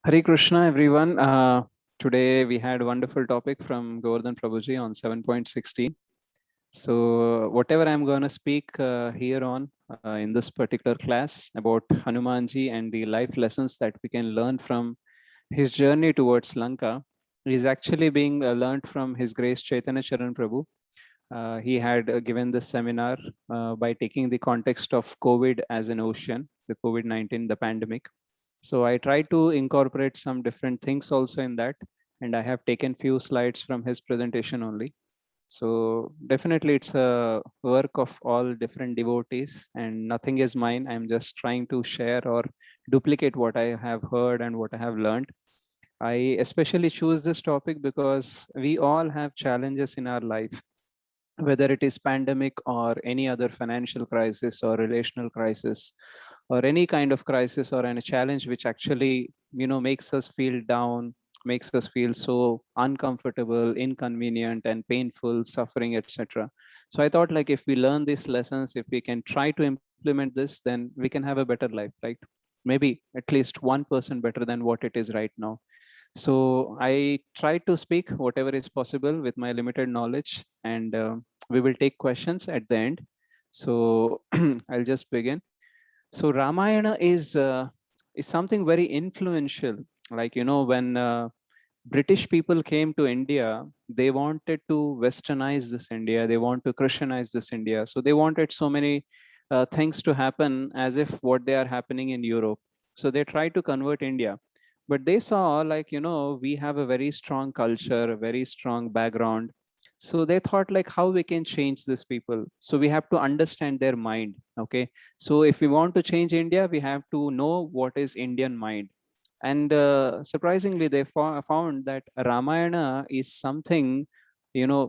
Hare Krishna, everyone. Today we had a wonderful topic from Govardhan Prabhuji on 7.16. So, whatever I'm going to speak here on in this particular class about Hanumanji and the life lessons that we can learn from his journey towards Lanka is actually being learned from His Grace Chaitanya Charan Prabhu. He had given this seminar by taking the context of COVID as an ocean, the COVID-19, the pandemic. So I try to incorporate some different things also in that, and I have taken few slides from his presentation only. So definitely it's a work of all different devotees and nothing is mine. I'm just trying to share or duplicate what I have heard and what I have learned. I especially choose this topic because we all have challenges in our life, whether it is pandemic or any other financial crisis or relational crisis or any kind of crisis or any challenge which actually makes us feel down, makes us feel so uncomfortable, inconvenient and painful, suffering, etc. So I thought, like, if we learn these lessons, if we can try to implement this, then we can have a better life, right? Maybe at least 1% better than what it is right now. So I try to speak whatever is possible with my limited knowledge, and we will take questions at the end. So I'll just begin. So Ramayana is something very influential. Like, when British people came to India, they wanted to westernize this India. They want to Christianize this India. So they wanted so many things to happen as if what they are happening in Europe. So they tried to convert India, but they saw, like, we have a very strong culture, a very strong background. So they thought, like, how we can change these people. So we have to understand their mind. Okay. So if we want to change India, we have to know what is Indian mind. And surprisingly, they found that Ramayana is something,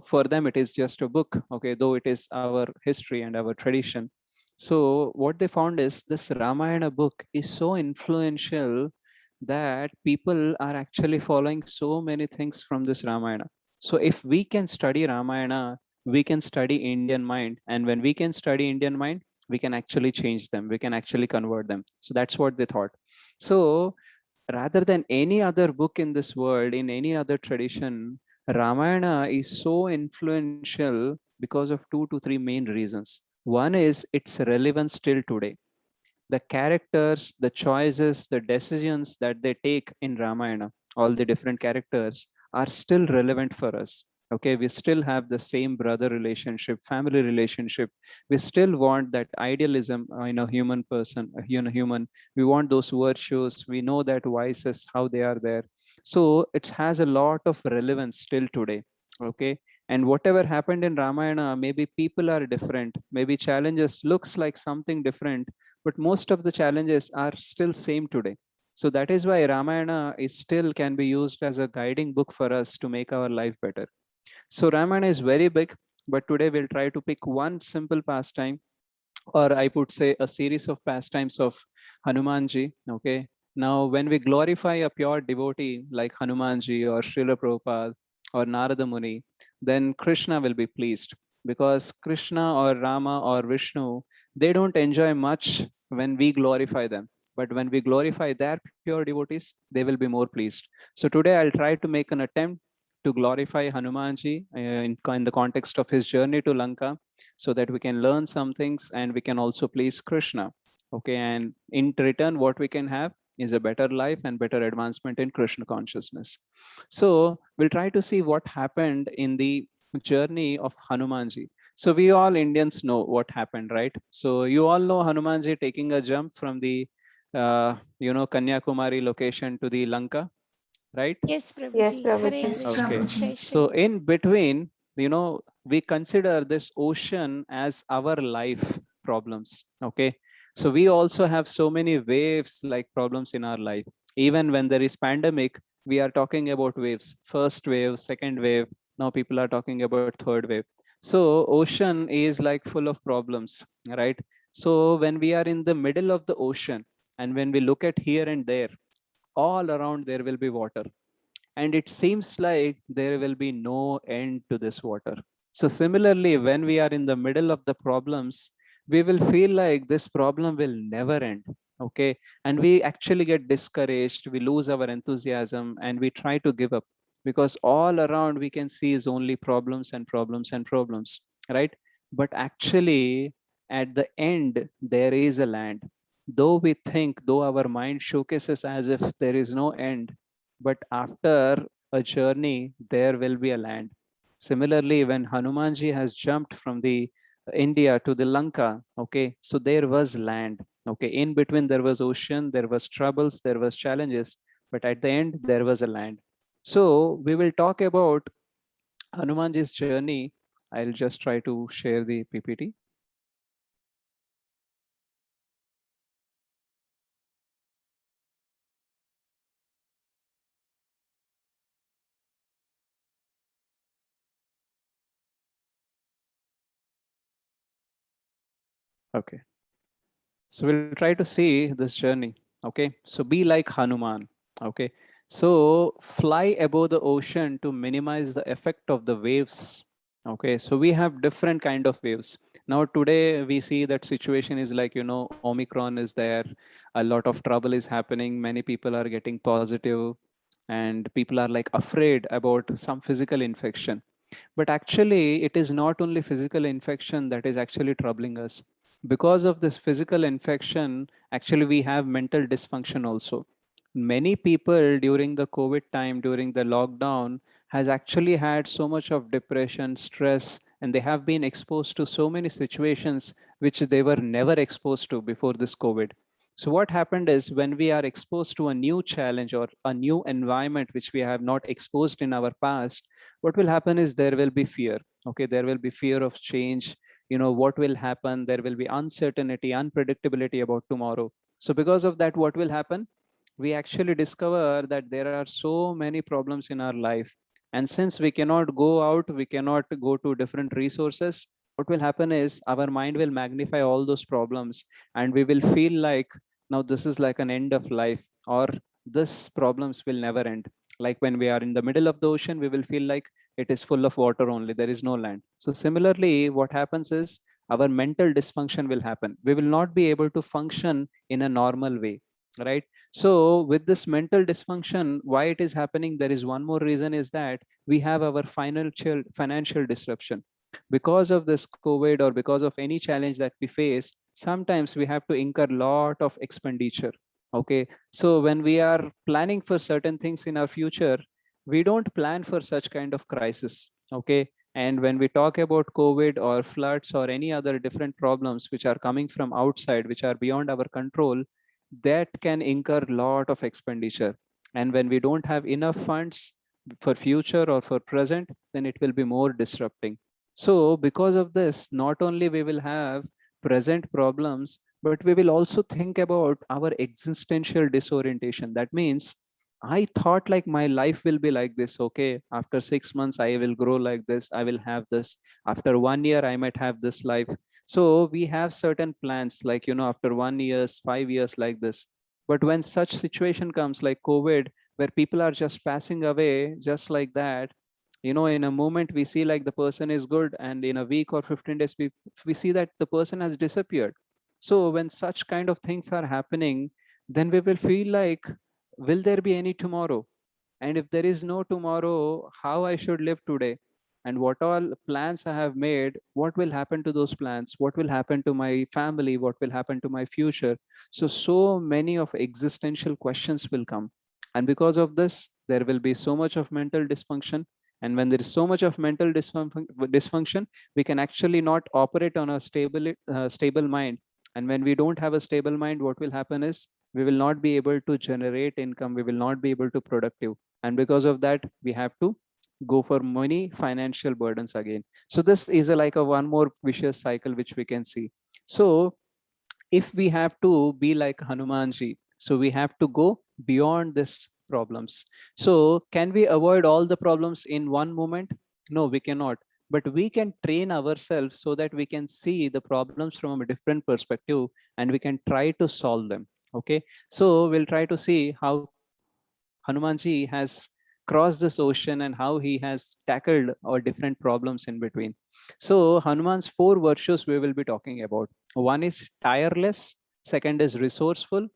for them, it is just a book, okay, though it is our history and our tradition. So what they found is this Ramayana book is so influential that people are actually following so many things from this Ramayana. So if we can study Ramayana, we can study Indian mind. And when we can study Indian mind, we can actually change them. We can actually convert them. So that's what they thought. So rather than any other book in this world, in any other tradition, Ramayana is so influential because of two to three main reasons. One is its relevance till today. The characters, the choices, the decisions that they take in Ramayana, all the different characters are still relevant for us. Okay, we still have the same brother relationship, family relationship. We still want that idealism in a human person, human. We want those virtues. We know that vices, how they are there. So it has a lot of relevance still today. Okay, and whatever happened in Ramayana, maybe people are different, maybe challenges looks like something different, but most of the challenges are still same today. So that is why Ramayana is still can be used as a guiding book for us to make our life better. So Ramayana is very big, but today we'll try to pick one simple pastime, or I would say a series of pastimes of Hanumanji. Okay. Now, when we glorify a pure devotee like Hanumanji or Srila Prabhupada or Narada Muni, then Krishna will be pleased, because Krishna or Rama or Vishnu, they don't enjoy much when we glorify them. But when we glorify their pure devotees, they will be more pleased. So today I'll try to make an attempt to glorify Hanumanji in the context of his journey to Lanka, so that we can learn some things and we can also please Krishna. Okay, and in return, what we can have is a better life and better advancement in Krishna consciousness. So we'll try to see what happened in the journey of Hanumanji. So we all Indians know what happened, right? So you all know Hanumanji taking a jump from the Kanyakumari location to the Lanka, right? Yes, Yes, Prabhuji. Hare Prabhuji. Yes, Krishna. Okay. Jai Prabhuji. So Shri Ram. in between, we consider this ocean as our life problems. Okay. So we also have so many waves like problems in our life. Even when there is pandemic, we are talking about waves. First wave, second wave. Now people are talking about third wave. So ocean is like full of problems, right? So when we are in the middle of the ocean and when we look at here and there, all around there will be water, and it seems like there will be no end to this water. So similarly, when we are in the middle of the problems, we will feel like this problem will never end. Okay. And we actually get discouraged, we lose our enthusiasm, and we try to give up, because all around we can see is only problems and problems and problems, right? But actually, at the end, there is a land. Though we think, though our mind showcases as if there is no end, but after a journey, there will be a land. Similarly, when Hanumanji has jumped from the India to the Lanka, okay, so there was land. Okay, in between there was ocean, there was troubles, there was challenges, but at the end there was a land. So we will talk about Hanumanji's journey. I'll just try to share the PPT. Okay. So we'll try to see this journey. Okay. So be like Hanuman. Okay. So fly above the ocean to minimize the effect of the waves. Okay. So we have different kind of waves. Now today we see that situation is like, Omicron is there. A lot of trouble is happening. Many people are getting positive, and people are like afraid about some physical infection. But actually, it is not only physical infection that is actually troubling us. Because of this physical infection, actually, we have mental dysfunction also. Many people during the COVID time, during the lockdown, has actually had so much of depression, stress, and they have been exposed to so many situations which they were never exposed to before this COVID. So what happened is, when we are exposed to a new challenge or a new environment which we have not exposed in our past, what will happen is there will be fear. Okay, there will be fear of change. What will happen? There will be uncertainty, unpredictability about tomorrow. So because of that, what will happen? We actually discover that there are so many problems in our life, and since we cannot go out, we cannot go to different resources. What will happen is our mind will magnify all those problems, and we will feel like now this is like an end of life, or this problems will never end. Like when we are in the middle of the ocean, we will feel like it is full of water only, there is no land. So similarly, what happens is our mental dysfunction will happen. We will not be able to function in a normal way, right? So with this mental dysfunction, why it is happening, there is one more reason, is that we have our financial disruption. Because of this COVID, or because of any challenge that we face, sometimes we have to incur lot of expenditure. Okay, so when we are planning for certain things in our future, we don't plan for such kind of crisis. Okay, and when we talk about COVID or floods or any other different problems which are coming from outside, which are beyond our control, that can incur lot of expenditure. And when we don't have enough funds for future or for present, then it will be more disrupting. So because of this, not only we will have present problems, but we will also think about our existential disorientation. That means, I thought like my life will be like this. Okay, after 6 months I will grow like this, I will have this. After 1 year I might have this life. So we have certain plans, like, after 1 years, 5 years, like this. But when such situation comes like COVID, where people are just passing away just like that, in a moment we see like the person is good, and in a week or 15 days we see that the person has disappeared. So when such kind of things are happening, then we will feel like, will there be any tomorrow? And if there is no tomorrow, how I should live today? And what all plans I have made, what will happen to those plans? What will happen to my family? What will happen to my future? So many of existential questions will come. And because of this, there will be so much of mental dysfunction. And when there is so much of mental dysfunction, we can actually not operate on a stable mind. And when we don't have a stable mind, what will happen is we will not be able to generate income. We will not be able to productive, and because of that we have to go for many financial burdens again. So this is like a one more vicious cycle which we can see. So if we have to be like Hanumanji, so we have to go beyond this problems. So can we avoid all the problems in one moment? No, we cannot. But we can train ourselves so that we can see the problems from a different perspective, and we can try to solve them. Okay, so we'll try to see how Hanumanji has crossed this ocean and how he has tackled our different problems in between. So Hanuman's four virtues we will be talking about. One is tireless, Second is resourceful.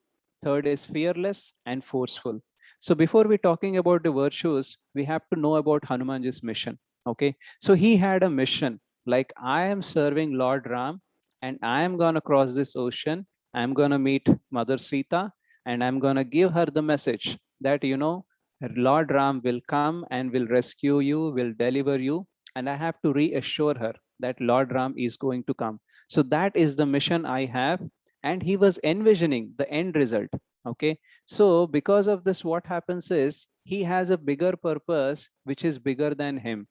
Third is fearless and forceful. So before we talking about the virtues, we have to know about Hanumanji's mission. Okay. So he had a mission like, I am serving Lord Ram and I am going to cross this ocean. I'm going to meet Mother Sita and I'm going to give her the message that, Lord Ram will come and will rescue you, will deliver you. And I have to reassure her that Lord Ram is going to come. So that is the mission I have. And he was envisioning the end result. Okay. So because of this, what happens is he has a bigger purpose, which is bigger than him.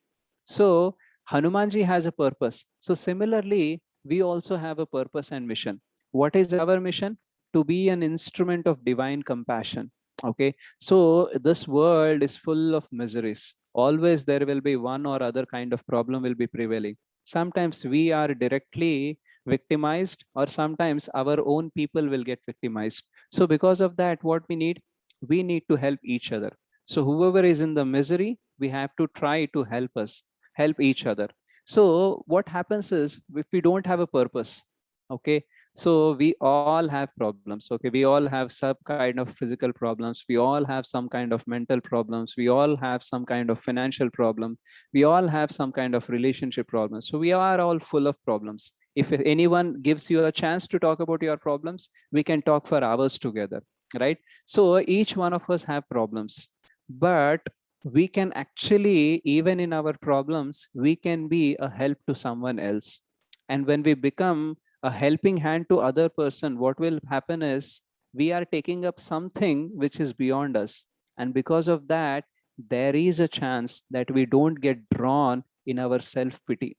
So Hanumanji has a purpose. So similarly, we also have a purpose and mission. What is our mission? To be an instrument of divine compassion. Okay. So this world is full of miseries. Always there will be one or other kind of problem will be prevailing. Sometimes we are directly victimized, or sometimes our own people will get victimized. So because of that, what we need to help each other. So whoever is in the misery, we have to try to help each other. So what happens is, if we don't have a purpose, okay, so we all have problems. Okay, we all have some kind of physical problems, we all have some kind of mental problems, we all have some kind of financial problem, we all have some kind of relationship problems. So we are all full of problems. If anyone gives you a chance to talk about your problems, we can talk for hours together, right? So each one of us have problems, but we can actually, even in our problems, we can be a help to someone else. And when we become a helping hand to other person, what will happen is we are taking up something which is beyond us. And because of that, there is a chance that we don't get drawn in our self pity.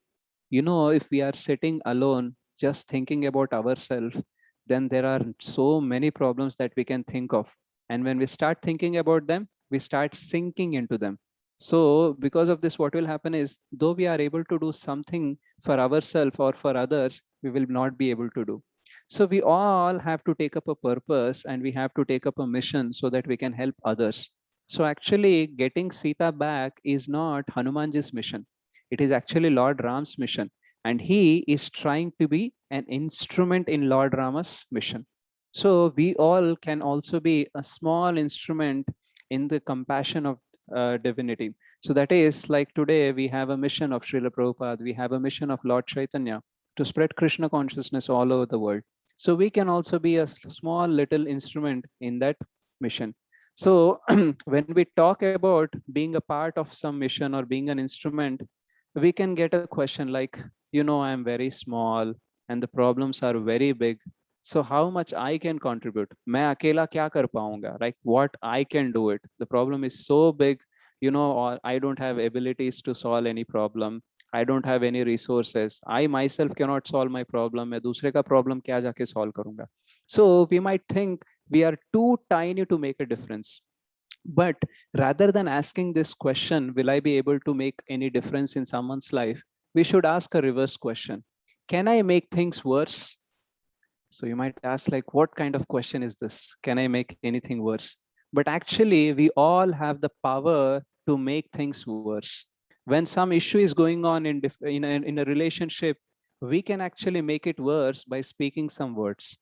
If we are sitting alone just thinking about ourselves, then there are so many problems that we can think of. And when we start thinking about them, we start sinking into them. So because of this, what will happen is, though we are able to do something for ourselves or for others, we will not be able to do. So we all have to take up a purpose and we have to take up a mission so that we can help others. So actually getting Sita back is not Hanumanji's mission. It is actually Lord Ram's mission. And he is trying to be an instrument in Lord Rama's mission. So we all can also be a small instrument in the compassion of divinity. So that is like today we have a mission of Srila Prabhupada, we have a mission of Lord Chaitanya to spread Krishna consciousness all over the world. So we can also be a small little instrument in that mission. So when we talk about being a part of some mission or being an instrument, we can get a question like, I am very small and the problems are very big. So how much I can contribute? मैं अकेला क्या कर पाऊंगा? Like what I can do it. The problem is so big, or I don't have abilities to solve any problem. I don't have any resources. I myself cannot solve my problem. मैं दूसरे का problem क्या जाके solve करूंगा? So we might think we are too tiny to make a difference. But rather than asking this question, will I be able to make any difference in someone's life? We should ask a reverse question. Can I make things worse? So you might ask, like, what kind of question is this? Can I make anything worse? But actually, we all have the power to make things worse. When some issue is going on in a relationship, we can actually make it worse by speaking some words,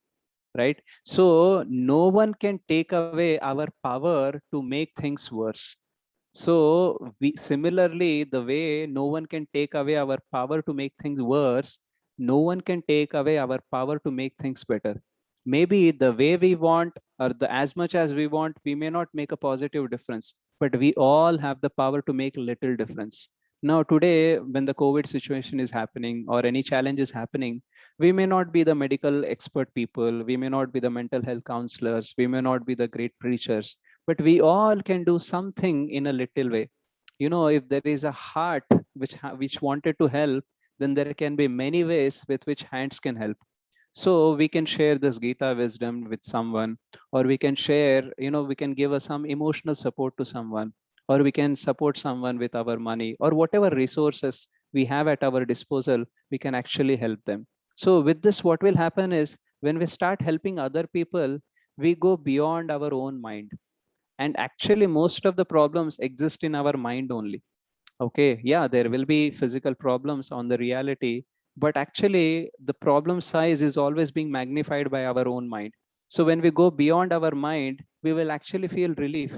right? So no one can take away our power to make things worse. So similarly, the way no one can take away our power to make things worse, no one can take away our power to make things better. Maybe the way we want, or as much as we want, we may not make a positive difference, but we all have the power to make little difference. Now today, when the COVID situation is happening or any challenge is happening, we may not be the medical expert people, we may not be the mental health counselors, we may not be the great preachers, but we all can do something in a little way. If there is a heart which wanted to help, then there can be many ways with which hands can help. So we can share this Gita wisdom with someone, or we can share, we can give some emotional support to someone, or we can support someone with our money, or whatever resources we have at our disposal, we can actually help them. So with this, what will happen is, when we start helping other people, we go beyond our own mind. And actually, most of the problems exist in our mind only. Okay, yeah, there will be physical problems on the reality, but actually the problem size is always being magnified by our own mind. So when we go beyond our mind, we will actually feel relief.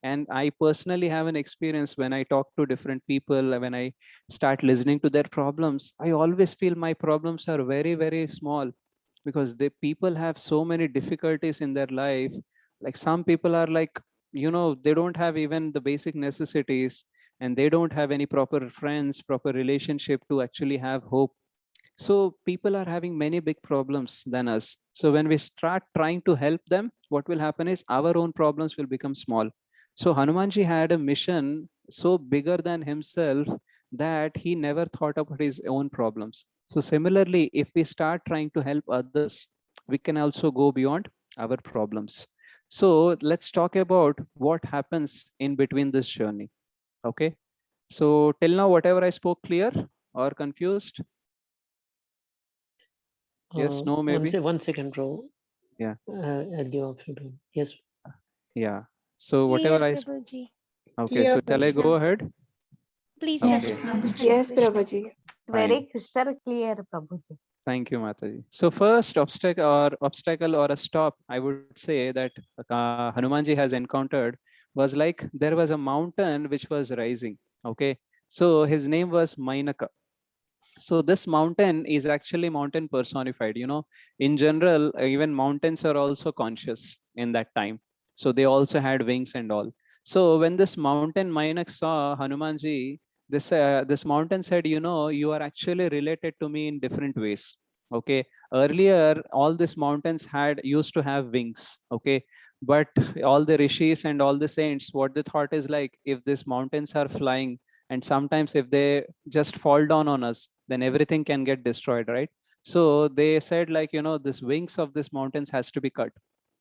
And I personally have an experience when I talk to different people, when I start listening to their problems, I always feel my problems are very, very small, because the people have so many difficulties in their life. Like some people are like, they don't have even the basic necessities, and they don't have any proper friends, proper relationship to actually have hope. So people are having many big problems than us. So when we start trying to help them, what will happen is our own problems will become small. So Hanumanji had a mission so bigger than himself that he never thought about his own problems. So similarly, if we start trying to help others, we can also go beyond our problems. So let's talk about what happens in between this journey. Okay. So till now, whatever I spoke, clear or confused? Yes, no, maybe. One second, bro. Yeah, I'll give option to yes. yeah. So Clear, whatever Prabhuji. okay, Clear, so shall I go Krishna. ahead? Please Yes, Okay, continue. yes, Prabhuji. fine. Very crystal clear, Prabhuji. Thank you, Mataji. So first obstacle or a stop, I would say that Hanumanji has encountered was like there was a mountain which was rising. Okay, so his name was Mainaka. So this mountain is actually mountain personified. In general, even mountains are also conscious in that time. So they also had wings and all. So when this mountain Mainak saw Hanumanji, this mountain said, you are actually related to me in different ways. Okay. Earlier, all these mountains had used to have wings. Okay. But all the rishis and all the saints, what they thought is like, if these mountains are flying, and sometimes if they just fall down on us, then everything can get destroyed, right? So they said like, this wings of this mountains has to be cut.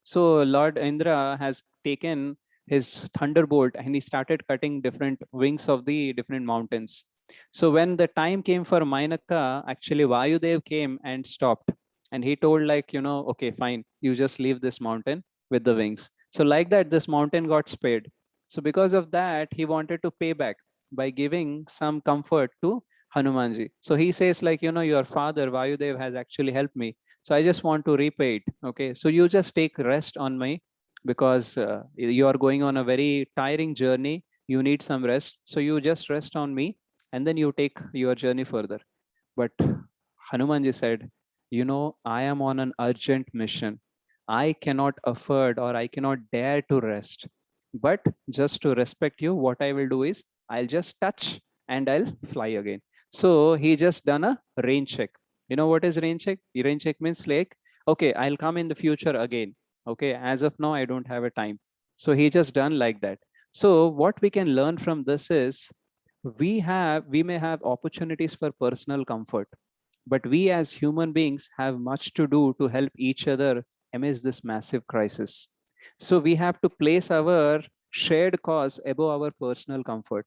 So Lord Indra has taken his thunderbolt and he started cutting different wings of the different mountains. So when the time came for Mainaka, actually Vayudev came and stopped, and he told like, okay, fine, you just leave this mountain with the wings. So like that, this mountain got spared. So because of that, he wanted to pay back by giving some comfort to Hanumanji. So he says like, your father Vayudev has actually helped me. So I just want to repay it. Okay. So you just take rest on me, because you are going on a very tiring journey. You need some rest. So you just rest on me, and then you take your journey further. But Hanumanji said, I am on an urgent mission. I cannot afford or I cannot dare to rest. But just to respect you, what I will do is I'll just touch and I'll fly again. So he just done a rain check. You know what is rain check? Rain check means like, okay, I'll come in the future again. Okay, as of now, I don't have a time. So he just done like that. So what we can learn from this is we may have opportunities for personal comfort, but we as human beings have much to do to help each other amidst this massive crisis. So we have to place our shared cause above our personal comfort.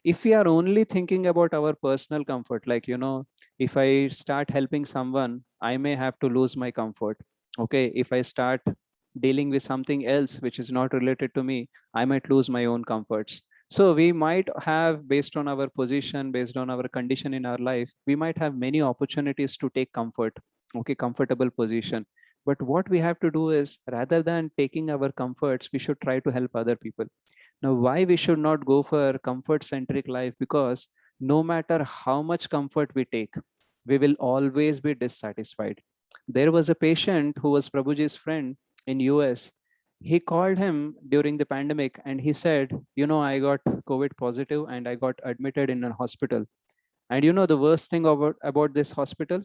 If we are only thinking about our personal comfort, like, if I start helping someone, I may have to lose my comfort. Okay. If I start dealing with something else which is not related to me, I might lose my own comforts. So we might have, based on our position, based on our condition in our life, we might have many opportunities to take comfort. Okay, comfortable position. But what we have to do is, rather than taking our comforts, we should try to help other people. Now, why we should not go for comfort centric life? Because no matter how much comfort we take, we will always be dissatisfied. There was a patient who was Prabhuji's friend in US. He called him during the pandemic and he said, I got COVID positive and I got admitted in a hospital. And the worst thing about this hospital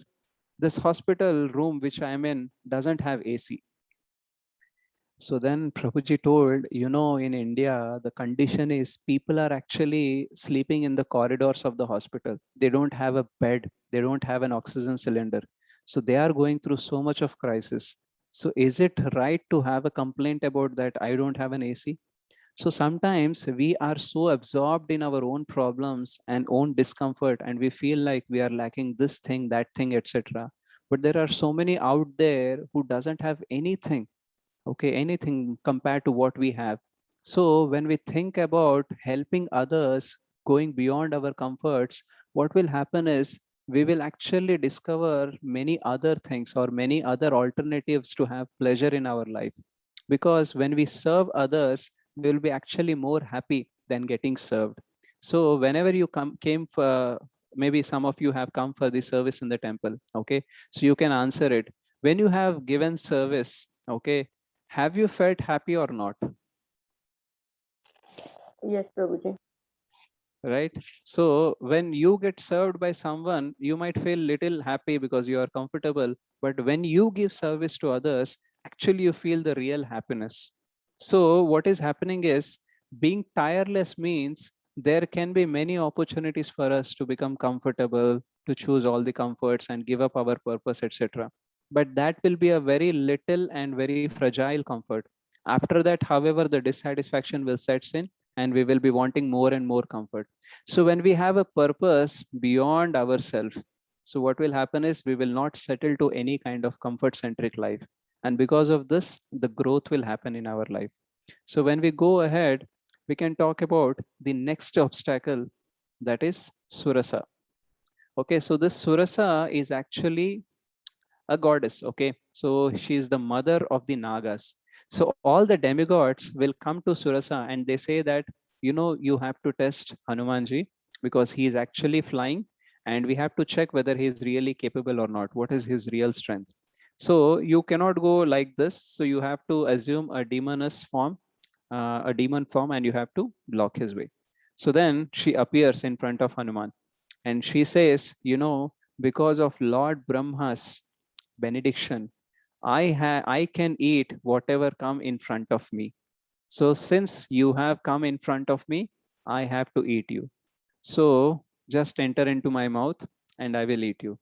room which I'm in doesn't have AC. So then Prabhuji told, in India, the condition is people are actually sleeping in the corridors of the hospital. They don't have a bed, they don't have an oxygen cylinder. So they are going through so much of crisis. So is it right to have a complaint about that I don't have an AC? So sometimes we are so absorbed in our own problems and own discomfort, and we feel like we are lacking this thing, that thing, etc. But there are so many out there who doesn't have anything, okay, anything compared to what we have. So when we think about helping others, going beyond our comforts, what will happen is we will actually discover many other things or many other alternatives to have pleasure in our life. Because when we serve others, we will be actually more happy than getting served. So whenever you came for, maybe some of you have come for the service in the temple, okay? So you can answer it. When you have given service, okay, have you felt happy or not? Yes, Prabhuji. Right? So when you get served by someone, you might feel little happy because you are comfortable, but when you give service to others, actually you feel the real happiness. So what is happening is, being tireless means there can be many opportunities for us to become comfortable, to choose all the comforts and give up our purpose, etc. But that will be a very little and very fragile comfort. After that, however, the dissatisfaction will set in and we will be wanting more and more comfort. So when we have a purpose beyond ourselves, so what will happen is we will not settle to any kind of comfort centric life. And because of this, the growth will happen in our life. So when we go ahead, we can talk about the next obstacle, that is Surasa. Okay, so this Surasa is actually a goddess. Okay, so she is the mother of the Nagas. So all the demigods will come to Surasa and they say that, you have to test Hanumanji because he is actually flying, and we have to check whether he is really capable or not. What is his real strength? So you cannot go like this. So you have to assume a demoness form, a demon form, and you have to block his way. So then she appears in front of Hanuman and she says, because of Lord Brahma's benediction, I can eat whatever come in front of me. So since you have come in front of me, I have to eat you. So just enter into my mouth and I will eat you.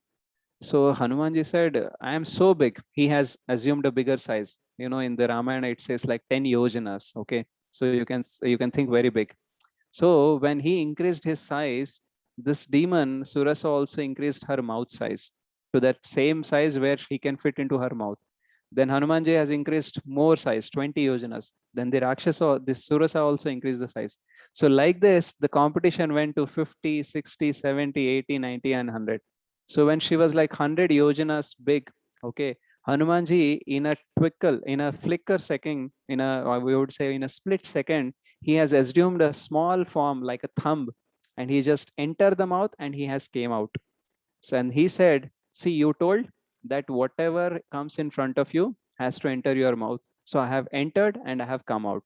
So Hanumanji said, I am so big. He has assumed a bigger size. In the Ramayana, it says like 10 yojanas. Okay. So you can think very big. So when he increased his size, this demon Surasa also increased her mouth size to that same size where he can fit into her mouth. Then Hanumanji has increased more size, 20 yojanas. Then the Rakshasa, this Surasa also increased the size. So like this, the competition went to 50, 60, 70, 80, 90, and 100. So when she was like 100 yojanas big, okay, Hanumanji in a twinkle, in a flicker second, we would say in a split second, he has assumed a small form like a thumb, and he just entered the mouth and he has came out. So, and he said, see, you told that whatever comes in front of you has to enter your mouth. So I have entered and I have come out.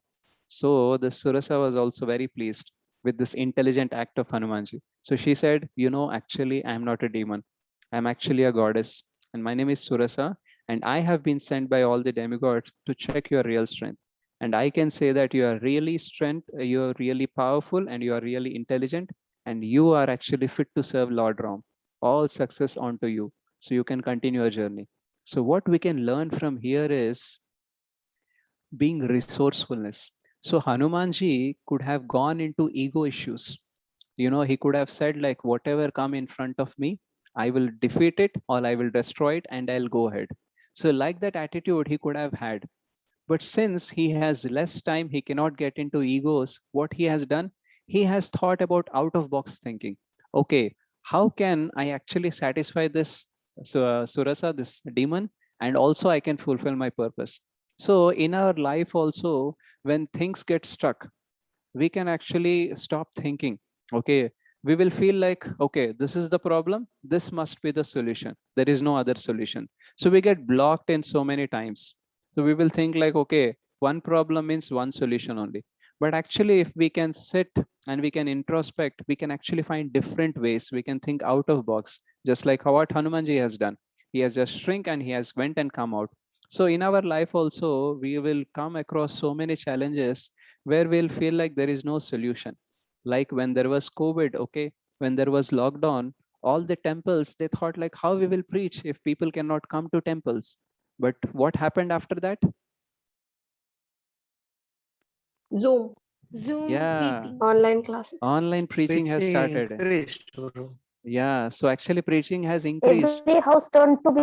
So the Surasa was also very pleased with this intelligent act of Hanumanji. So she said, actually, I'm not a demon. I'm actually a goddess. And my name is Surasa. And I have been sent by all the demigods to check your real strength. And I can say that you are really you are really powerful, and you are really intelligent, and you are actually fit to serve Lord Ram. All success onto you, so you can continue your journey. So what we can learn from here is being resourcefulness. So Hanumanji could have gone into ego issues. He could have said like, whatever come in front of me, I will defeat it or I will destroy it and I'll go ahead. So like that attitude he could have had. But since he has less time, he cannot get into egos. What he has done, he has thought about out of box thinking. Okay, how can I actually satisfy this Surasa, this demon, and also I can fulfill my purpose? So in our life also, when things get stuck, we can actually stop thinking. Okay, we will feel like, okay, this is the problem, this must be the solution, there is no other solution. So we get blocked in so many times. So we will think like, okay, one problem means one solution only. But actually, if we can sit and we can introspect, we can actually find different ways. We can think out of box, just like how what Hanumanji has done. He has just shrink and he has went and come out. So in our life also, we will come across so many challenges where we'll feel like there is no solution. Like when there was COVID, okay, when there was lockdown, all the temples, they thought like, how we will preach if people cannot come to temples? But what happened after that? Zoom. Zoom Yeah, meeting. Online classes. online preaching has Preaching started. increased, bro. Yeah, so actually preaching has increased. Every house turned to be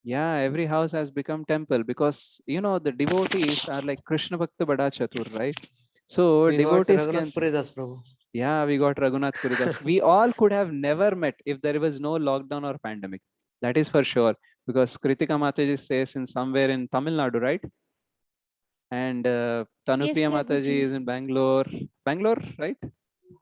Yeah, every house has become temple because the devotees are like Krishna Bhakta Bada Chatur, right? So We got devotees Raghunath can Puridas, bro. Yeah, we got Raghunath Puridas. We all could have never met if there was no lockdown or pandemic. That is for sure. Because Kritika Mataji stays in somewhere in Tamil Nadu, right? And Yes, Tanupriya Mataji Prabhuji. is in Bangalore. Bangalore, right?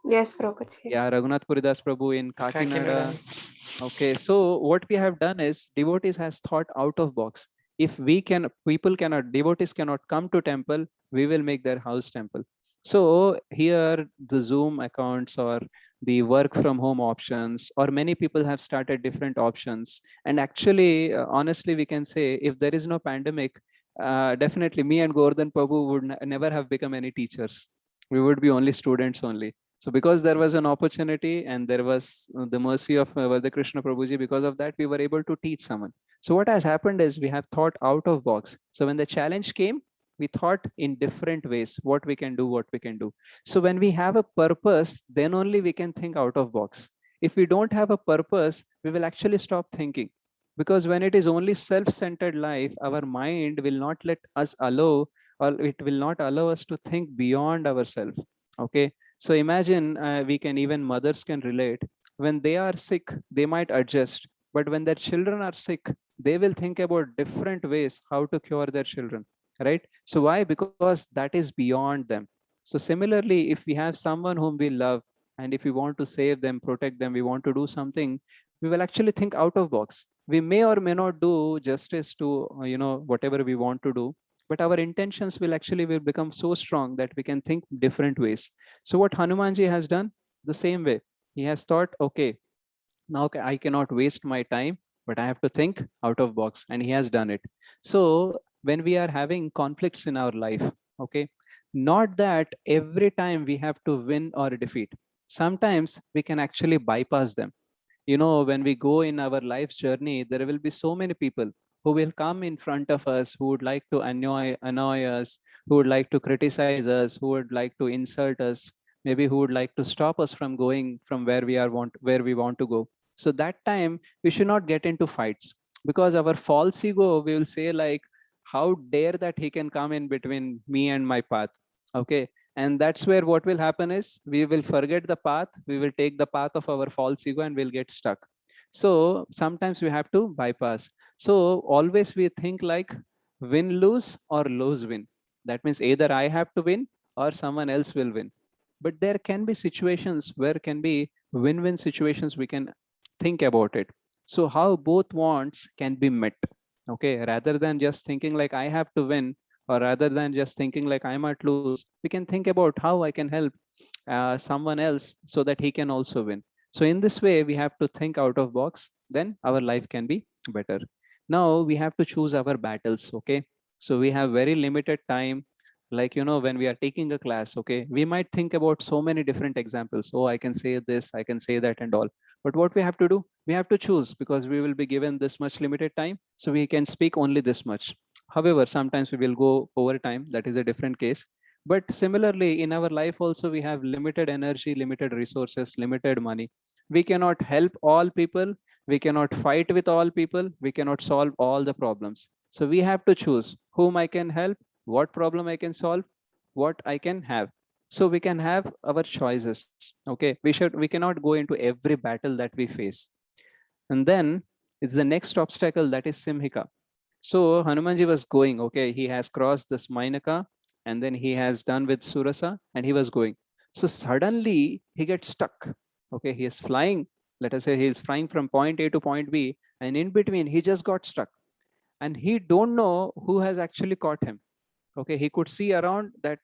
Yes, Prabhuji. Yeah, Raghunath Puridas Prabhu in Kakinada. Kakinada. Okay, so what we have done is devotees has thought out of box. If we can, people cannot, devotees cannot come to temple, we will make their house temple. So here the Zoom accounts or the work from home options, or many people have started different options. And actually, honestly, we can say if there is no pandemic, definitely me and Gordon Prabhu would never have become any teachers. We would be only students only. So because there was an opportunity and there was the mercy of Vardha Krishna Prabhuji, because of that, we were able to teach someone. So what has happened is we have thought out of box. So when the challenge came, we thought in different ways, what we can do, what we can do. So when we have a purpose, then only we can think out of box. If we don't have a purpose, we will actually stop thinking. Because when it is only self-centered life, our mind will not let us allow, or it will not allow us to think beyond ourselves. Okay, so imagine we can, even mothers can relate. When they are sick, they might adjust, but when their children are sick, they will think about different ways how to cure their children, right? So why? Because that is beyond them. So similarly, if we have someone whom we love, and if we want to save them, protect them, we want to do something, we will actually think out of box. We may or may not do justice to whatever we want to do, but our intentions will actually will become so strong that we can think different ways. So what Hanumanji has done, the same way, he has thought, okay, now I cannot waste my time, but I have to think out of box, and he has done it. So when we are having conflicts in our life, okay, not that every time we have to win or defeat. Sometimes we can actually bypass them. When we go in our life's journey, there will be so many people who will come in front of us, who would like to annoy us, who would like to criticize us, who would like to insult us, maybe who would like to stop us from going from where we want to go. So that time we should not get into fights, because our false ego, we will say like, how dare that he can come in between me and my path. Okay, and that's where what will happen is we will forget the path, we will take the path of our false ego and we'll get stuck. So sometimes we have to bypass. So always we think like win lose or lose win. That means either I have to win or someone else will win. But there can be situations where can be win-win situations, we can think about it. So how both wants can be met. Okay, rather than just thinking like I have to win, or rather than just thinking like I might lose, we can think about how I can help someone else so that he can also win. So in this way, we have to think out of box, then our life can be better. Now we have to choose our battles. Okay, so we have very limited time. Like, when we are taking a class, okay, we might think about so many different examples. Oh, I can say this, I can say that and all. But what we have to do, we have to choose, because we will be given this much limited time, so we can speak only this much. However, sometimes we will go over time, that is a different case. But similarly, in our life also, we have limited energy, limited resources, limited money. We cannot help all people. We cannot fight with all people. We cannot solve all the problems. So we have to choose whom I can help, what problem I can solve, what I can have. So we can have our choices. Okay, we cannot go into every battle that we face. And then it's the next obstacle, that is Simhika. So Hanumanji was going, okay, he has crossed this Mainaka, and then he has done with Surasa, and he was going. So suddenly he gets stuck. Okay, he is flying. Let us say he is flying from point A to point B, and in between he just got stuck. And he don't know who has actually caught him. Okay, he could see around that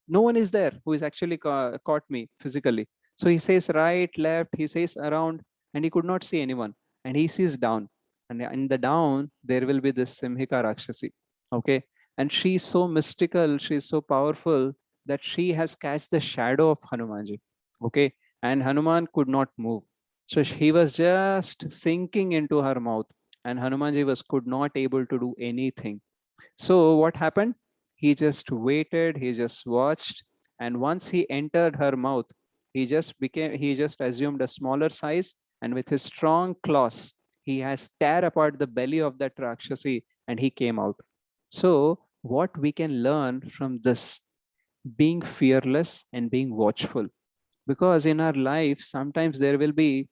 no one is there who is actually caught me physically. So he says right, left, he says around, and he could not see anyone. And he sees down, and in the down there will be this Simhika Rakshasi. Okay, and she's so mystical, she's so powerful, that she has catched the shadow of Hanumanji. Okay, and Hanuman could not move, so he was just sinking into her mouth, and Hanumanji was could not able to do anything. So what happened? He just waited, he just watched, and once he entered her mouth, he just assumed a smaller size, and with his strong claws, he has tear apart the belly of that Rakshasi, and he came out. So what we can learn from this, being fearless and being watchful. because in our life sometimes there will be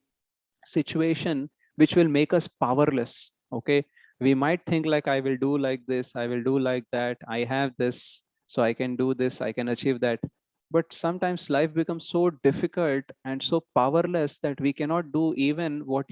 situation which will make us powerless. Okay, we might think like, I will do like this, I will do like that, I have this, so I can do this, I can achieve that. But sometimes life becomes so difficult and so powerless that we cannot do even what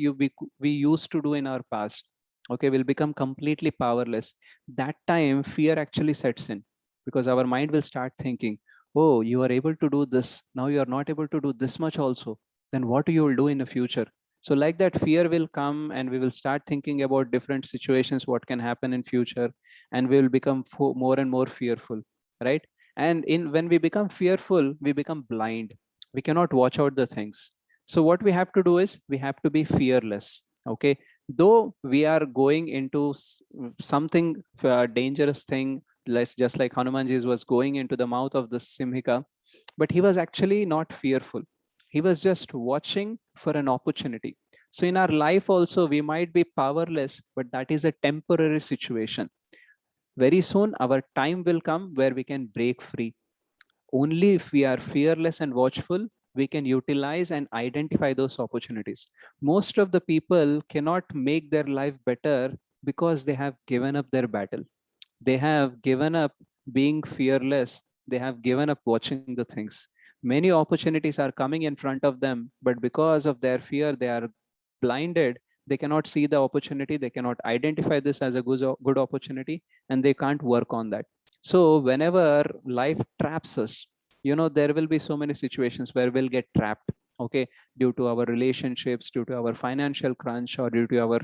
we used to do in our past. Okay, we'll become completely powerless. That time fear actually sets in, because our mind will start thinking, oh, you are able to do this, now you are not able to do this much also, then what you will do in the future? So like that fear will come, and we will start thinking about different situations, what can happen in future, and we will become more and more fearful, right? And in when we become fearful, we become blind, we cannot watch out the things. So what we have to do is we have to be fearless. Okay, though we are going into something dangerous thing, just like Hanumanji was going into the mouth of the Simhika, but he was actually not fearful. He was just watching for an opportunity. So in our life also, we might be powerless, but that is a temporary situation. Very soon, our time will come where we can break free. Only if we are fearless and watchful, we can utilize and identify those opportunities. Most of the people cannot make their life better because they have given up their battle. They have given up being fearless. They have given up watching the things. Many opportunities are coming in front of them, but because of their fear, they are blinded. They cannot see the opportunity. They cannot identify this as a good opportunity, and they can't work on that. So whenever life traps us, there will be so many situations where we'll get trapped. Okay, due to our relationships, due to our financial crunch, or due to our,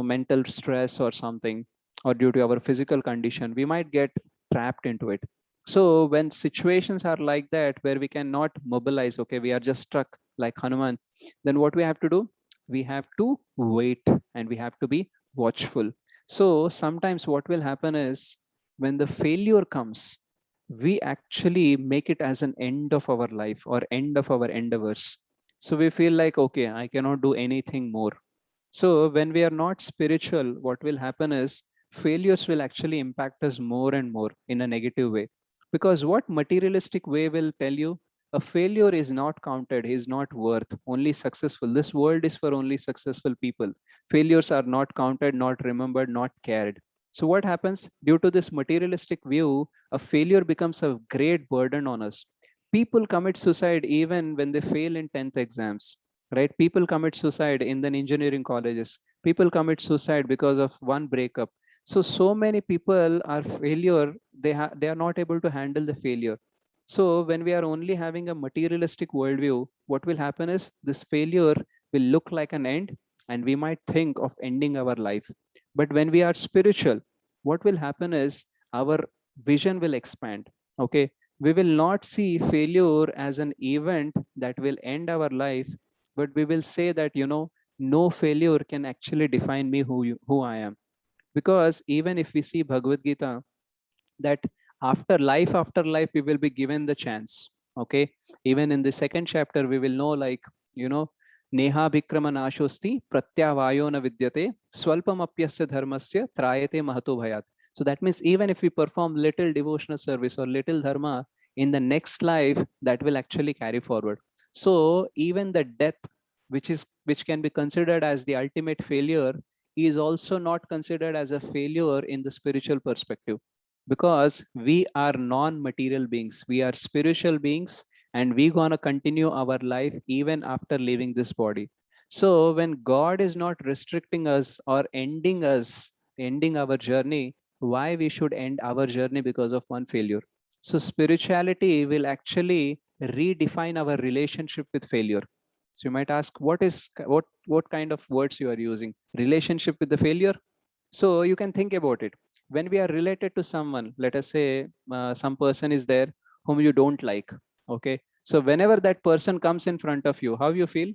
mental stress or something, or due to our physical condition, we might get trapped into it. So when situations are like that where we cannot mobilize, okay, we are just stuck like Hanuman, then what we have to do? We have to wait, and we have to be watchful. So sometimes what will happen is, when the failure comes, we actually make it as an end of our life or end of our endeavors. So we feel like, okay, I cannot do anything more. So when we are not spiritual, what will happen is failures will actually impact us more and more in a negative way. Because what materialistic way will tell you? A failure is not counted, is not worth, only successful. This world is for only successful people. Failures are not counted, not remembered, not cared. So what happens? Due to this materialistic view, a failure becomes a great burden on us. People commit suicide even when they fail in 10th exams, right? People commit suicide in the engineering colleges. People commit suicide because of one breakup. So many people are failure. They are not able to handle the failure. So when we are only having a materialistic worldview, what will happen is this failure will look like an end, and we might think of ending our life. But when we are spiritual, what will happen is our vision will expand. Okay, we will not see failure as an event that will end our life, but we will say that, no failure can actually define me, who I am. Because even if we see Bhagavad Gita, that after life we will be given the chance. Okay, even in the second chapter we will know, like, neha vikrama nashosti pratyavayo na vidyate swalpam apyasya dharmasya trayate mahato bhayat. So that means even if we perform little devotional service or little dharma in the next life, that will actually carry forward. So even the death, which can be considered as the ultimate failure, is also not considered as a failure in the spiritual perspective, because we are non-material beings, we are spiritual beings, and we gonna continue our life even after leaving this body. So when God is not restricting us or ending our journey, why we should end our journey because of one failure? So spirituality will actually redefine our relationship with failure. So you might ask, what kind of words you are using? Relationship with the failure? So you can think about it. When we are related to someone, let us say some person is there whom you don't like. Okay, so whenever that person comes in front of you, how you feel?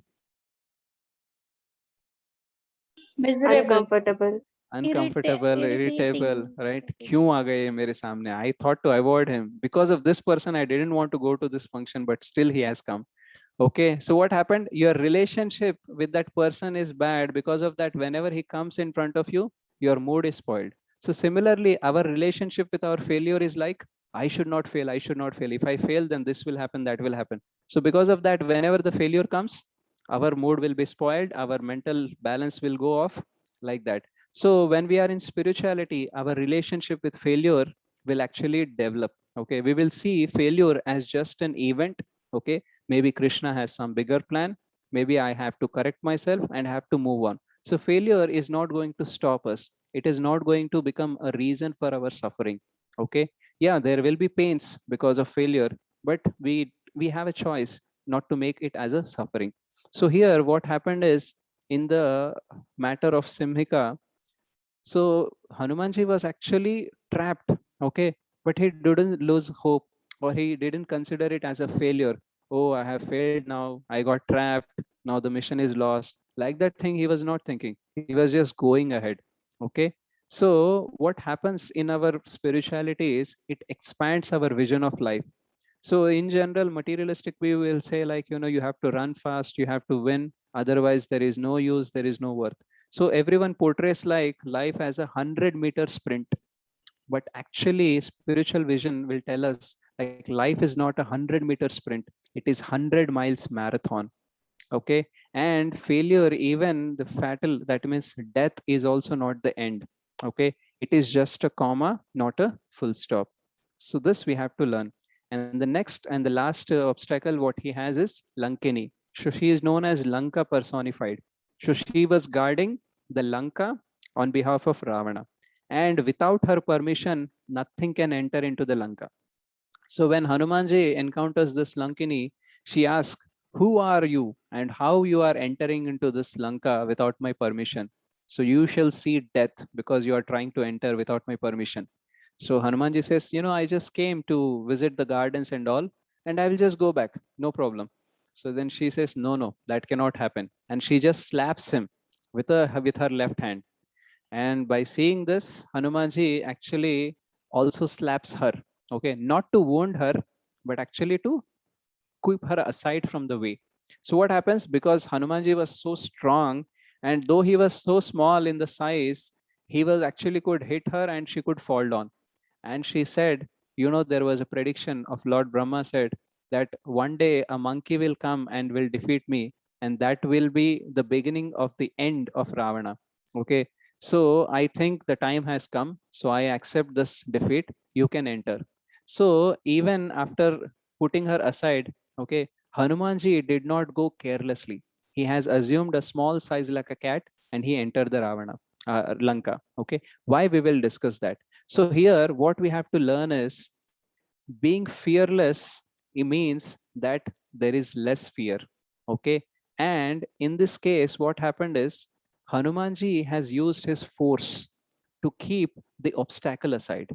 Miserable. Uncomfortable. Uncomfortable, irritable, right? क्यों आ गए ये मेरे सामने? I thought to avoid him. Because of this person, I didn't want to go to this function, but still he has come. Okay, so what happened? Your relationship with that person is bad. Because of that, whenever he comes in front of you, your mood is spoiled. So similarly, our relationship with our failure is like, I should not fail, I should not fail. If I fail, then this will happen, that will happen. So because of that, whenever the failure comes, our mood will be spoiled, our mental balance will go off, like that. So when we are in spirituality, our relationship with failure will actually develop. Okay, we will see failure as just an event. Okay, maybe Krishna has some bigger plan, maybe I have to correct myself and have to move on. So failure is not going to stop us, it is not going to become a reason for our suffering. Okay, yeah, there will be pains because of failure, but we have a choice not to make it as a suffering. So here what happened is, in the matter of Simhika, so Hanumanji was actually trapped. Okay, but he didn't lose hope, or he didn't consider it as a failure. Oh, I have failed now, I got trapped, now the mission is lost. Like that thing he was not thinking, he was just going ahead. Okay, so what happens in our spirituality is it expands our vision of life. So in general, materialistic, we will say, like, you have to run fast, you have to win, otherwise there is no use, there is no worth. So everyone portrays like life as a 100-meter sprint, but actually spiritual vision will tell us like life is not a 100-meter sprint, it is 100 miles marathon. Okay, and failure, even the fatal, that means death, is also not the end. Okay, it is just a comma, not a full stop. So this we have to learn. And the next and the last obstacle what he has is Lankini. So she is known as Lanka personified. So she was guarding the Lanka on behalf of Ravana, and without her permission nothing can enter into the Lanka. So when Hanumanji encounters this Lankini, she asks, "Who are you and how you are entering into this Lanka without my permission? So you shall see death because you are trying to enter without my permission." So Hanumanji says, "I just came to visit the gardens and all, and I will just go back. No problem." So then she says, "No, no, that cannot happen." And she just slaps him with her left hand. And by seeing this, Hanumanji actually also slaps her. Okay, not to wound her, but actually to keep her aside from the way. So what happens, because Hanumanji was so strong, and though he was so small in the size, he was actually could hit her and she could fall down. And she said, there was a prediction of Lord Brahma said that one day a monkey will come and will defeat me, and that will be the beginning of the end of Ravana. Okay, so I think the time has come. So I accept this defeat. You can enter. So even after putting her aside, okay, Hanumanji did not go carelessly. He has assumed a small size like a cat, and he entered the Lanka. Okay, why, we will discuss that. So here, what we have to learn is being fearless. It means that there is less fear. Okay, and in this case, what happened is Hanumanji has used his force to keep the obstacle aside.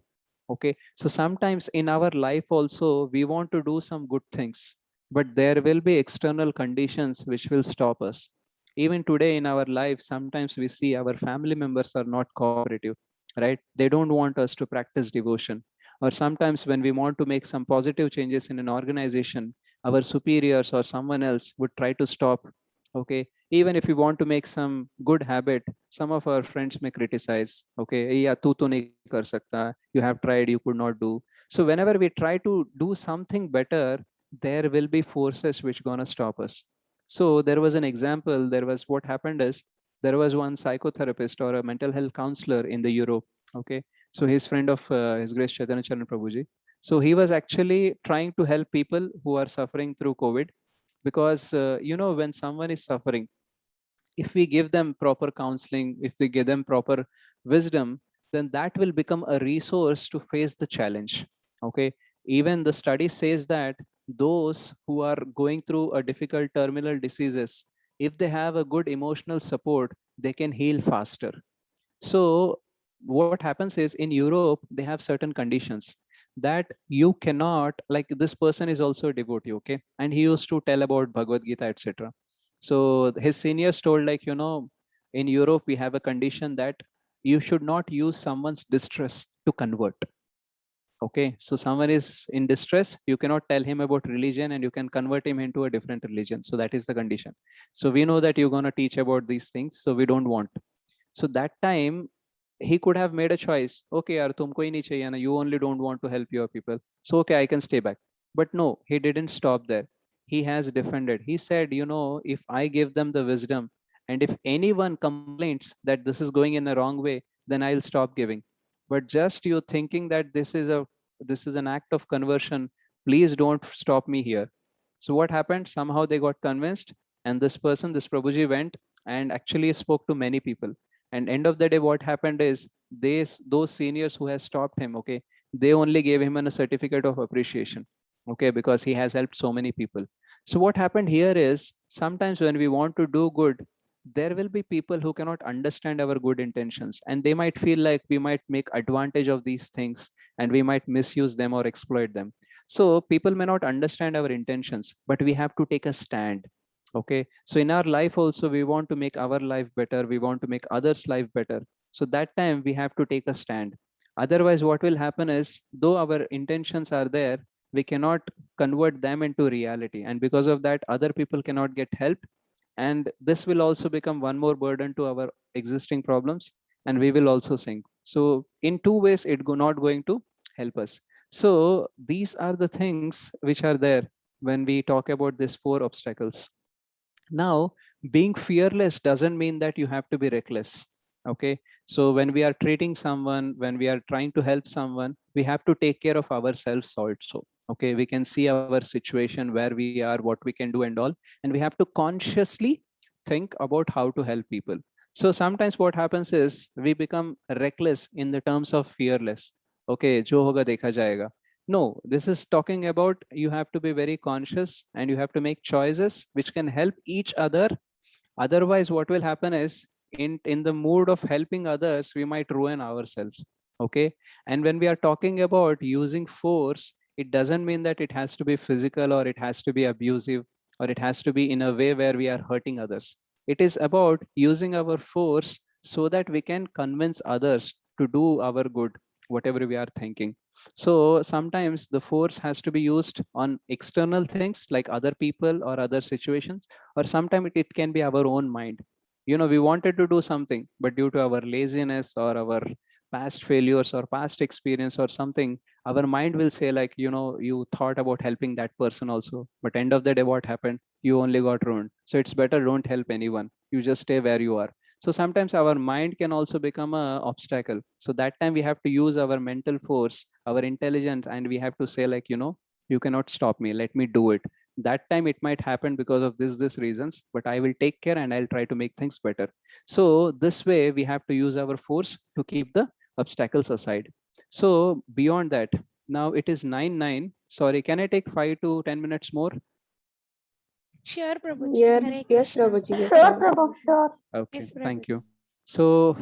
Okay, so sometimes in our life also we want to do some good things, but there will be external conditions which will stop us. Even today in our life, sometimes we see our family members are not cooperative, right? They don't want us to practice devotion. Or sometimes when we want to make some positive changes in an organization, our superiors or someone else would try to stop. Okay, even if we want to make some good habit, some of our friends may criticize. Okay, yeah, tu to nahi kar sakta, you have tried, you could not do. So whenever we try to do something better, there will be forces which gonna stop us. So there was an example. There was, what happened is, there was one psychotherapist or a mental health counselor in the Europe. Okay, so he's friend of His Grace Chaitanya Charan Prabhuji. So he was actually trying to help people who are suffering through COVID, because when someone is suffering, if we give them proper counseling, if we give them proper wisdom, then that will become a resource to face the challenge. Okay, even the study says that those who are going through a difficult terminal diseases, if they have a good emotional support, they can heal faster. So what happens is, in Europe they have certain conditions that you cannot, like, this person is also a devotee. Okay, and he used to tell about Bhagavad Gita, etc. So his seniors told, like, in Europe we have a condition that you should not use someone's distress to convert. Okay, so someone is in distress, you cannot tell him about religion and you can convert him into a different religion. So that is the condition. So we know that you're going to teach about these things, so we don't want. So that time he could have made a choice. Okay, yaar, tumko hi nahi chahiye na, you only don't want to help your people. So okay, I can stay back. But no, he didn't stop there. he has defended. He said, if I give them the wisdom, and if anyone complains that this is going in the wrong way, then I'll stop giving. But just you thinking that this is an act of conversion, please don't stop me here. So what happened? Somehow they got convinced, and this Prabhuji went and actually spoke to many people. And end of the day, what happened is those seniors who has stopped him, okay, they only gave him a certificate of appreciation, okay, because he has helped so many people. So what happened here is sometimes when we want to do good, there will be people who cannot understand our good intentions, and they might feel like we might make advantage of these things and we might misuse them or exploit them. So people may not understand our intentions, but we have to take a stand. Okay, so in our life also, we want to make our life better, we want to make others life better. So that time we have to take a stand. Otherwise what will happen is, though our intentions are there, we cannot convert them into reality, and because of that other people cannot get help, and this will also become one more burden to our existing problems, and we will also sink. So in two ways not going to help us. So these are the things which are there when we talk about these four obstacles. Now, being fearless doesn't mean that you have to be reckless. Okay. So when we are treating someone, when we are trying to help someone, we have to take care of ourselves also. Okay. We can see our situation, where we are, what we can do and all. And we have to consciously think about how to help people. So sometimes what happens is we become reckless in the terms of fearless. Okay. Jo hoga dekha jayega. No, this is talking about you have to be very conscious and you have to make choices which can help each other. Otherwise, what will happen is, in the mood of helping others, we might ruin ourselves. Okay. And when we are talking about using force, it doesn't mean that it has to be physical or it has to be abusive or it has to be in a way where we are hurting others. It is about using our force so that we can convince others to do our good, whatever we are thinking. So sometimes the force has to be used on external things like other people or other situations, or sometimes it can be our own mind. We wanted to do something, but due to our laziness or our past failures or past experience or something, our mind will say like, you thought about helping that person also, but end of the day what happened? You only got ruined. So it's better don't help anyone, you just stay where you are. So sometimes our mind can also become a obstacle. So that time we have to use our mental force, our intelligence, and we have to say like, you cannot stop me, let me do it. That time it might happen because of this reasons, but I will take care and I'll try to make things better. So this way we have to use our force to keep the obstacles aside. So beyond that, now it is 9:09. Sorry, can I take 5 to 10 minutes more? Sure, Prabhuji. Yeah, Hare yes, Krishna. Prabhuji, you Sure, can. Prabhu, sure. Okay, Yes, thank Prabhuji. you. So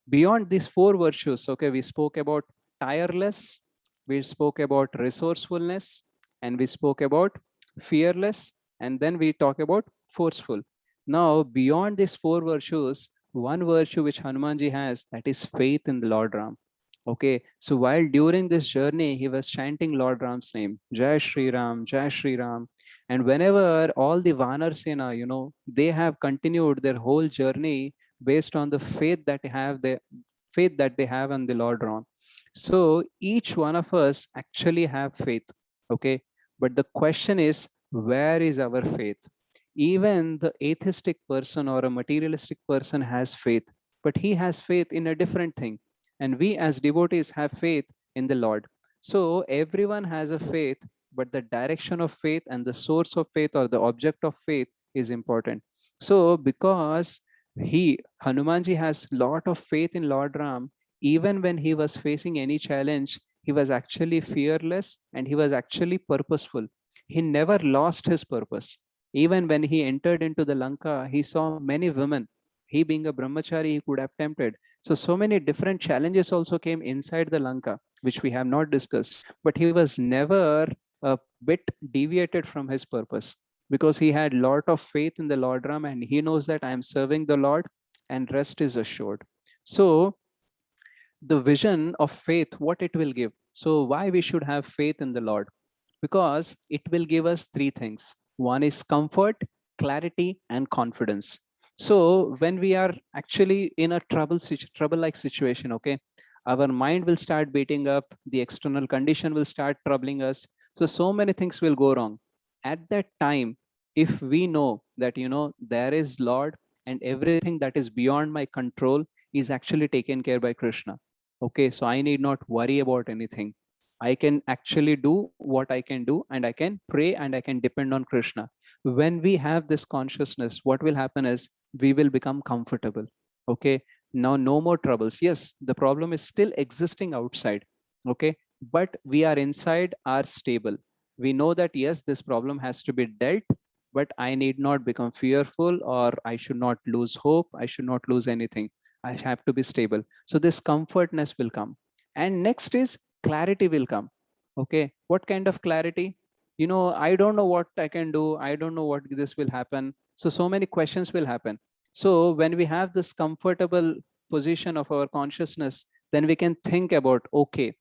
beyond these four virtues, okay, we spoke about tireless, we spoke about resourcefulness, and we spoke about fearless, and then we talk about forceful. Now, beyond these four virtues, one virtue which Hanumanji has, that is faith in the Lord Ram. Okay, so while during this journey, he was chanting Lord Ram's name, Jai Shri Ram, Jai Shri Ram. And whenever all the Vanar Sena, they have continued their whole journey based on the faith that they have on the Lord Ram. So each one of us actually have faith. Okay, but the question is, where is our faith? Even the atheistic person or a materialistic person has faith, but he has faith in a different thing, and we as devotees have faith in the Lord. So everyone has a faith, but the direction of faith and the source of faith or the object of faith is important. So because Hanumanji has lot of faith in Lord Ram, even when he was facing any challenge, he was actually fearless and he was actually purposeful. He never lost his purpose. Even when he entered into the Lanka, he saw many women. He being a brahmachari, he could have tempted. So many different challenges also came inside the Lanka, which we have not discussed. But he was never a bit deviated from his purpose, because he had lot of faith in the Lord Ram, and he knows that I am serving the Lord and rest is assured. So the vision of faith, what it will give. So why we should have faith in the Lord? Because it will give us three things. One is comfort, clarity, and confidence. So when we are actually in a trouble like situation, okay, our mind will start beating up, the external condition will start troubling us. So many things will go wrong. at that time, if we know that, there is Lord and everything that is beyond my control is actually taken care by Krishna. Okay, so I need not worry about anything. I can actually do what I can do, and I can pray and I can depend on Krishna. When we have this consciousness, what will happen is we will become comfortable. Okay, now no more troubles. Yes, the problem is still existing outside. Okay, but we are inside, are stable. We know that yes, this problem has to be dealt, but I need not become fearful, or I should not lose hope. I should not lose anything. I have to be stable. So this comfortness will come. And next is clarity will come. Okay, what kind of clarity? I don't know what I can do. I don't know what this will happen. So many questions will happen. So when we have this comfortable position of our consciousness, then we can think about, okay,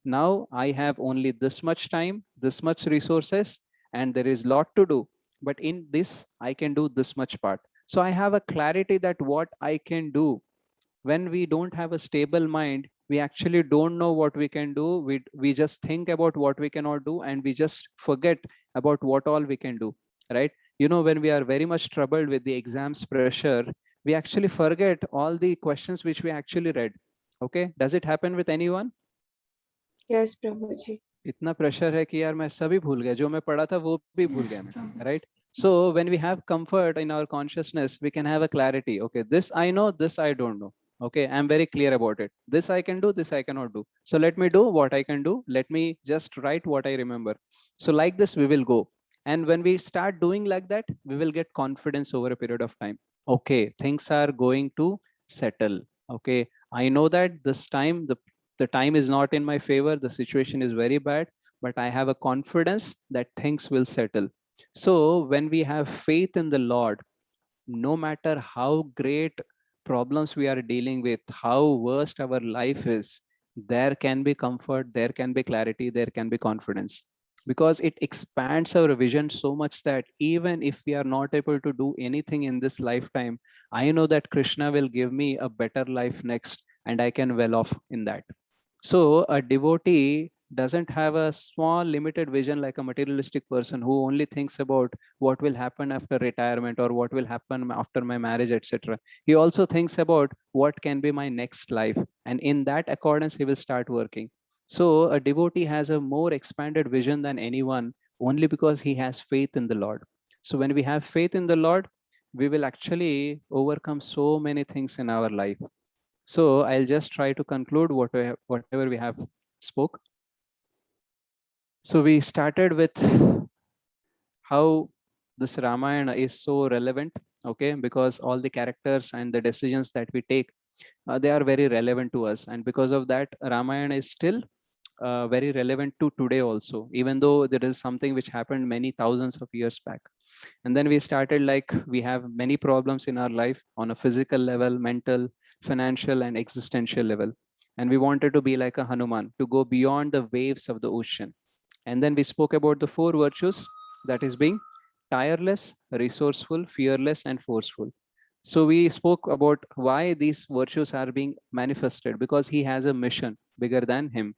now I have only this much time, this much resources, and there is lot to do. But in this, I can do this much part. So I have a clarity that what I can do. When we don't have a stable mind, we actually don't know what we can do. We just think about what we cannot do, and we just forget about what all we can do, right? When we are very much troubled with the exams pressure, we actually forget all the questions which we actually read. Okay, does it happen with anyone? Yes, Prabhuji. इतना pressure है कि यार मैं सभी भूल गया, जो मैं पढ़ा था वो भी भूल गया मैं, right? So when we have comfort in our consciousness, we can have a clarity. Okay, this I know, this I don't know. Okay, I'm very clear about it. This I can do, this I cannot do. So let me do what I can do. Let me just write what I remember. So like this we will go. And when we start doing like that, we will get confidence over a period of time. Okay, things are going to settle. Okay, I know that this time the time is not in my favor, the situation is very bad, but I have a confidence that things will settle. So when we have faith in the Lord, no matter how great problems we are dealing with, how worst our life is, there can be comfort, there can be clarity, there can be confidence, because it expands our vision so much that even if we are not able to do anything in this lifetime, I know that Krishna will give me a better life next, and I can well off in that. So a devotee doesn't have a small limited vision like a materialistic person who only thinks about what will happen after retirement or what will happen after my marriage, etc. He also thinks about what can be my next life, and in that accordance he will start working. So a devotee has a more expanded vision than anyone, only because he has faith in the Lord. So when we have faith in the Lord, we will actually overcome so many things in our life. So I'll just try to conclude whatever we have spoke. So we started with how this Ramayana is so relevant, okay, because all the characters and the decisions that we take, they are very relevant to us. And because of that, Ramayana is still very relevant to today also, even though there is something which happened many thousands of years back. And then we started like we have many problems in our life on a physical level, mental, financial, and existential level. And we wanted to be like a Hanuman, to go beyond the waves of the ocean. And then we spoke about the four virtues, that is being tireless, resourceful, fearless, and forceful. So we spoke about why these virtues are being manifested, because he has a mission bigger than him.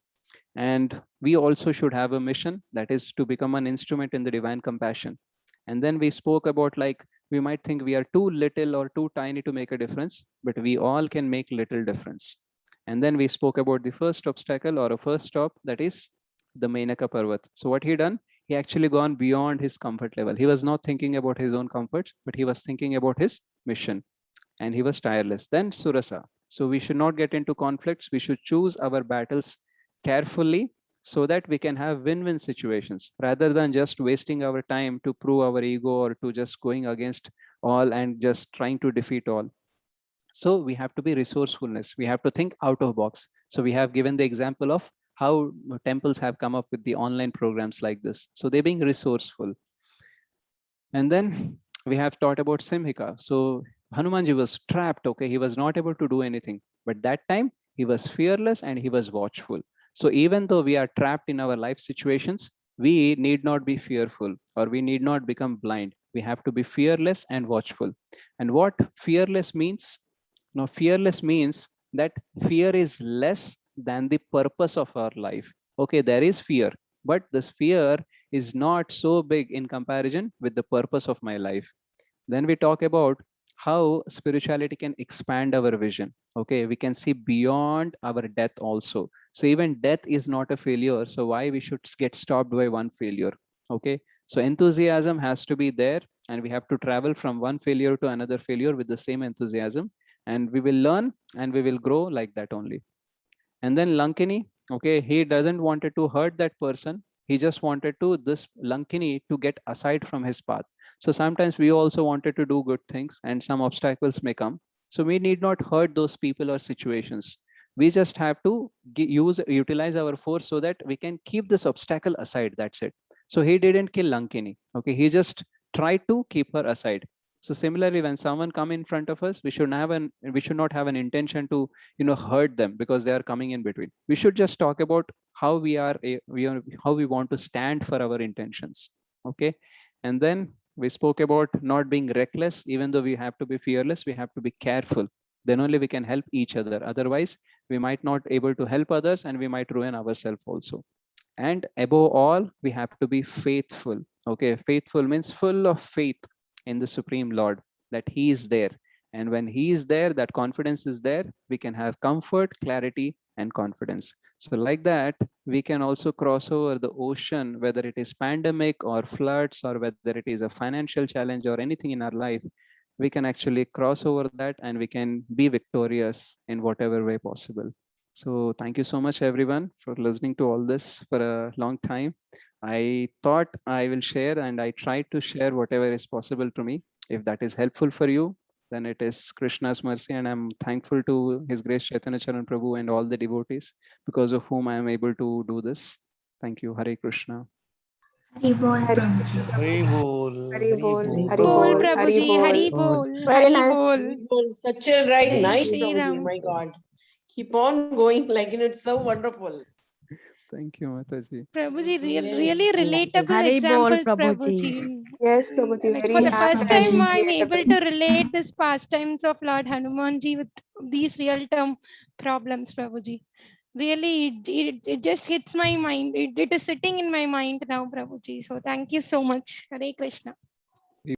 And we also should have a mission, that is to become an instrument in the divine compassion. And then we spoke about like we might think we are too little or too tiny to make a difference, but we all can make little difference. And then we spoke about the first obstacle or a first stop, that is the Mainaka Parvat. So what he done, he actually gone beyond his comfort level. He was not thinking about his own comforts, but he was thinking about his mission, and he was tireless. Then Surasa. So we should not get into conflicts. We should choose our battles carefully, so that we can have win-win situations, rather than just wasting our time to prove our ego, or to just going against all and just trying to defeat all. So we have to be resourcefulness. We have to think out of box. So we have given the example of how temples have come up with the online programs like this. So they're being resourceful. And then we have taught about Simhika. So Hanumanji was trapped, okay? He was not able to do anything. But that time, he was fearless and he was watchful. So even though we are trapped in our life situations, we need not be fearful, or we need not become blind. We have to be fearless and watchful. And what fearless means? Now, fearless means that fear is less than the purpose of our life. Okay, there is fear, but this fear is not so big in comparison with the purpose of my life. Then we talk about how spirituality can expand our vision. Okay, we can see beyond our death also. So even death is not a failure. So why we should get stopped by one failure? Okay, so enthusiasm has to be there, and we have to travel from one failure to another failure with the same enthusiasm, and we will learn and we will grow like that only. And then Lankini, okay, he doesn't wanted to hurt that person. He just wanted to this Lankini to get aside from his path. So sometimes we also wanted to do good things and some obstacles may come. So we need not hurt those people or situations. We just have to utilize our force so that we can keep this obstacle aside. That's it. So he didn't kill Lankini. Okay, he just tried to keep her aside. So similarly, when someone come in front of us, we should not have an intention to hurt them because they are coming in between. We should just talk about how how we want to stand for our intentions. Okay, and then we spoke about not being reckless. Even though we have to be fearless, we have to be careful. Then only we can help each other. Otherwise we might not able to help others and we might ruin ourselves also. And above all, we have to be faithful. Okay, faithful means full of faith in the Supreme Lord, that he is there. And when he is there, that confidence is there, we can have comfort, clarity, and confidence. So like that, we can also cross over the ocean, whether it is pandemic or floods, or whether it is a financial challenge or anything in our life. We can actually cross over that and we can be victorious in whatever way possible. So thank you so much, everyone, for listening to all this for a long time. I thought I will share, and I tried to share whatever is possible to me. If that is helpful for you, then it is Krishna's mercy, and I'm thankful to His Grace Chaitanya Charan Prabhu and all the devotees because of whom I am able to do this. Thank you. Hare Krishna. Hari Bol, Prabhuji. Hari bol, Hari Bol, bol. Hari Bol Bol, Hari Prabhuji, Hari Bol. Bol, Very Hari nice. Bol. Well, such a right Jai nice Shri Prabhuji, Ram. my God. Keep on going, like, it's so wonderful. Thank you, Mataji. Prabhuji, Yes. really relatable Hari Bol, examples, Prabhuji. Prabhuji. Yes, Prabhuji, Like very for the apt first and time, I'm able relatable. to relate this pastimes of Lord Hanumanji with these real-term problems, Prabhuji. Really, it just hits my mind. It is sitting in my mind now, Prabhuji. So thank you so much. Hare Krishna.